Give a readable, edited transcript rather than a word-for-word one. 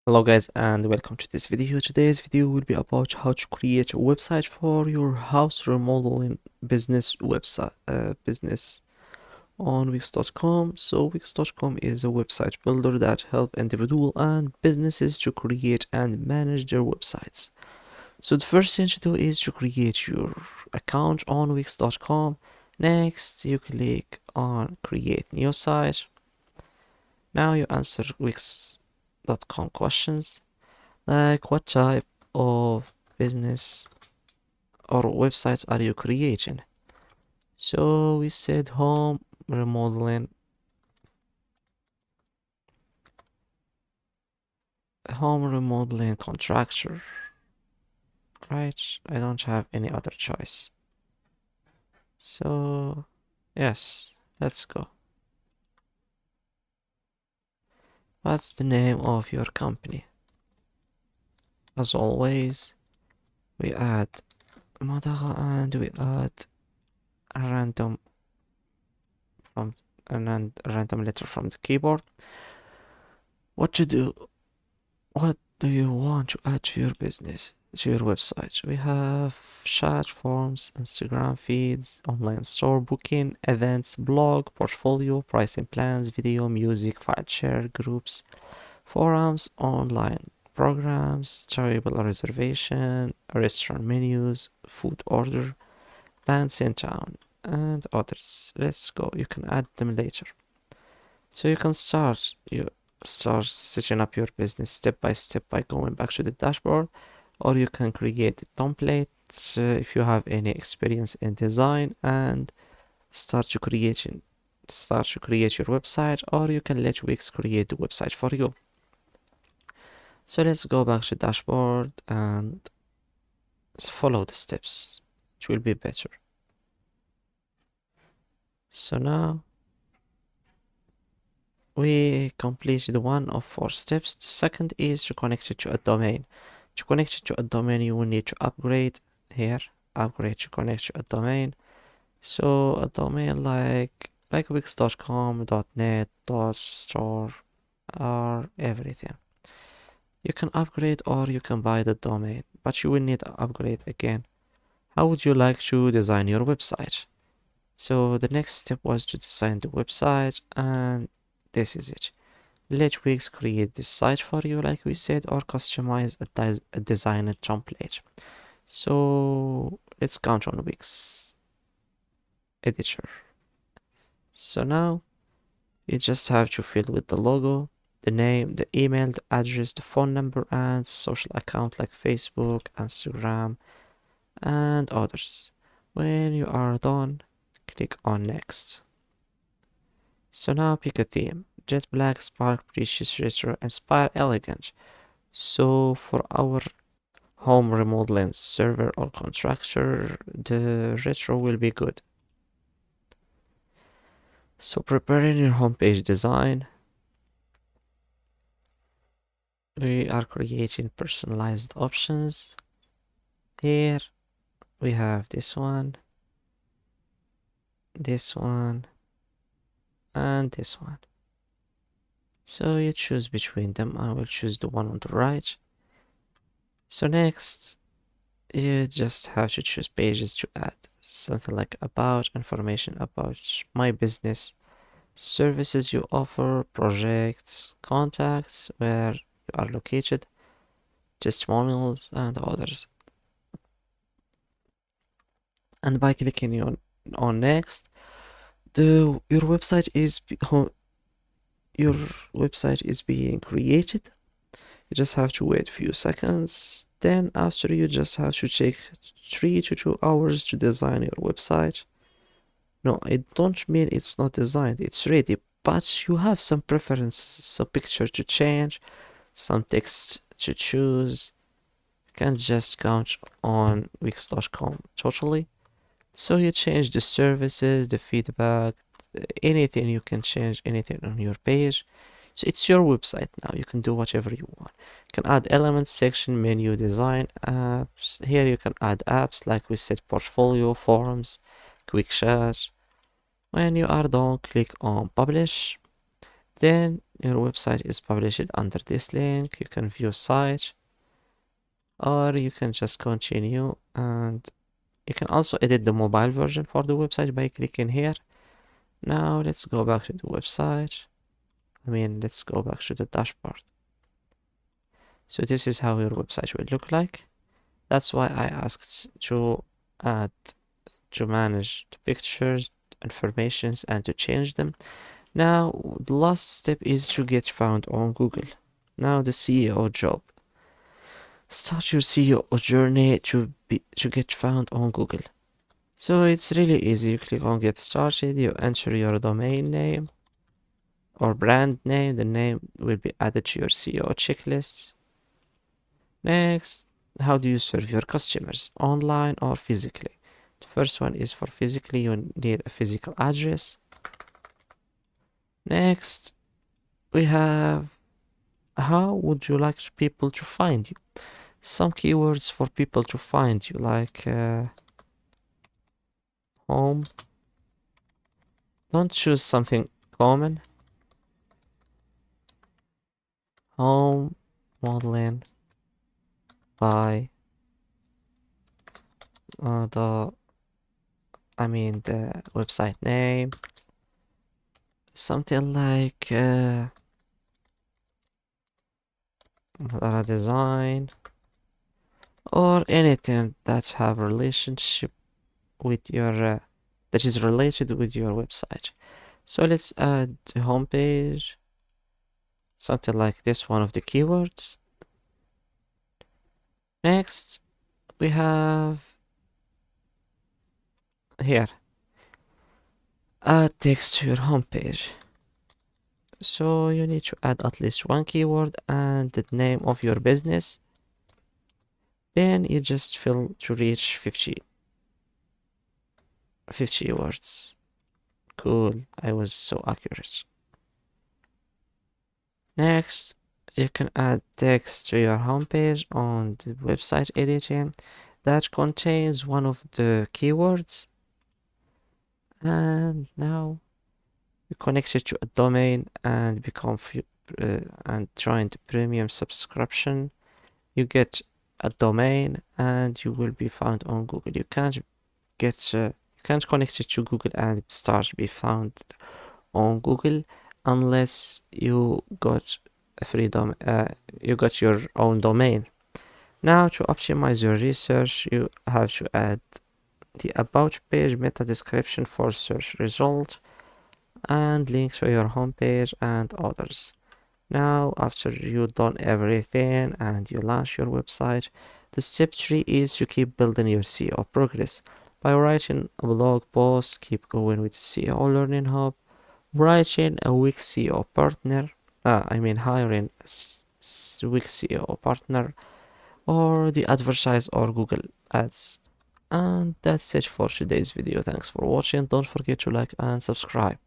Hello guys and welcome to this video. Today's video will be about how to create a website for your house remodeling business website business on Wix.com. So Wix.com is a website builder that helps individuals and businesses to create and manage their websites. So the first thing to do is to create your account on Wix.com. Next you click on create new site. Now you answer Wix.com questions like what type of business or websites are you creating. So we said remodeling home remodeling contractor, right? I don't have any other choice, so yes, let's go. What's the name of your company? As always, we add Madaga and we add a random from a random letter from the keyboard. What to do? What do you want to add to your business, to your website? We have chat, forms, Instagram feeds, online store, booking, events, blog, portfolio, pricing plans, video, music, file share, groups, forums, online programs, charitable reservation, restaurant menus, food order, bands in town, and others. Let's go. You can add them later. So you can start setting up your business step by step by going back to the dashboard, or you can create a template if you have any experience in design and start to create your website, or you can let Wix create the website for you. So let's go back to dashboard and follow the steps. It will be better. So now we completed one of 4 steps. The second is to connect it to a domain. To connect it to a domain, you will need to upgrade here. Upgrade to connect to a domain. So a domain like wix.com, .net, .store, or everything. You can upgrade or you can buy the domain, but you will need to upgrade again. How would you like to design your website? So the next step was to design the website, and this is it. Let Wix create this site for you, like we said, or customize a designer template. So let's count on Wix editor. So now you just have to fill with the logo, the name, the email, the address, the phone number, and social account like Facebook, Instagram, and others. When you are done, click on next. So now pick a theme. Jet black, spark, precious, retro, inspire, elegant. So for our home remodeling server or contractor, the retro will be good. So preparing your homepage design. We are creating personalized options. Here we have this one, and this one. So you choose between them. I will choose the one on the right. So next, you just have to choose pages to add something like about, information about my business, services you offer, projects, contacts, where you are located, testimonials, and others. And by clicking on next, your website is being created. You just have to wait a few seconds. Then after, you just have to take 3 to 2 hours to design your website. No, I don't mean it's not designed, it's ready, but you have some preferences, some picture to change, some text to choose. You can't just count on Wix.com totally. So you change the services, the feedback, anything. You can change anything on your page. So it's your website now. You can do whatever you want. You can add elements, section, menu, design, apps. Here you can add apps like we said, portfolio, forums, quick chat. When you are done, click on publish. Then your website is published under this link. You can view site, or you can just continue, and you can also edit the mobile version for the website by clicking here. Now let's go back to the website. Let's go back to the dashboard. So this is how your website will look like. That's why I asked to add, to manage the pictures, informations, and to change them. Now, the last step is to get found on Google. Now, the SEO job. Start your SEO journey to get found on Google. So it's really easy. You click on get started, you enter your domain name or brand name. The name will be added to your SEO checklist. Next, how do you serve your customers, online or physically? The first one is for physically, you need a physical address. Next, we have how would you like people to find you? Some keywords for people to find you, like home. Don't choose something common. Home modeling by the website name, something like design, or anything that have relationship with your that is related with your website. So let's add the homepage, something like this, one of the keywords. Next, we have here add text to your homepage. So you need to add at least one keyword and the name of your business. Then you just fill to reach 50 words. Cool, I was so accurate. Next, you can add text to your homepage on the website editing that contains one of the keywords. And now you connect it to a domain and become and join the premium subscription. You get a domain and you will be found on Google. You can't connect it to Google and start to be found on Google unless you got a freedom. You got your own domain. Now, to optimize your research, you have to add the about page, meta description for search result, and links to your homepage and others. Now, after you've done everything and you launch your website, the step 3 is to keep building your SEO progress. By writing a blog post, keep going with SEO Learning Hub, writing a Wix SEO partner, hiring a Wix SEO partner, or the advertise or Google Ads. And that's it for today's video. Thanks for watching. Don't forget to like and subscribe.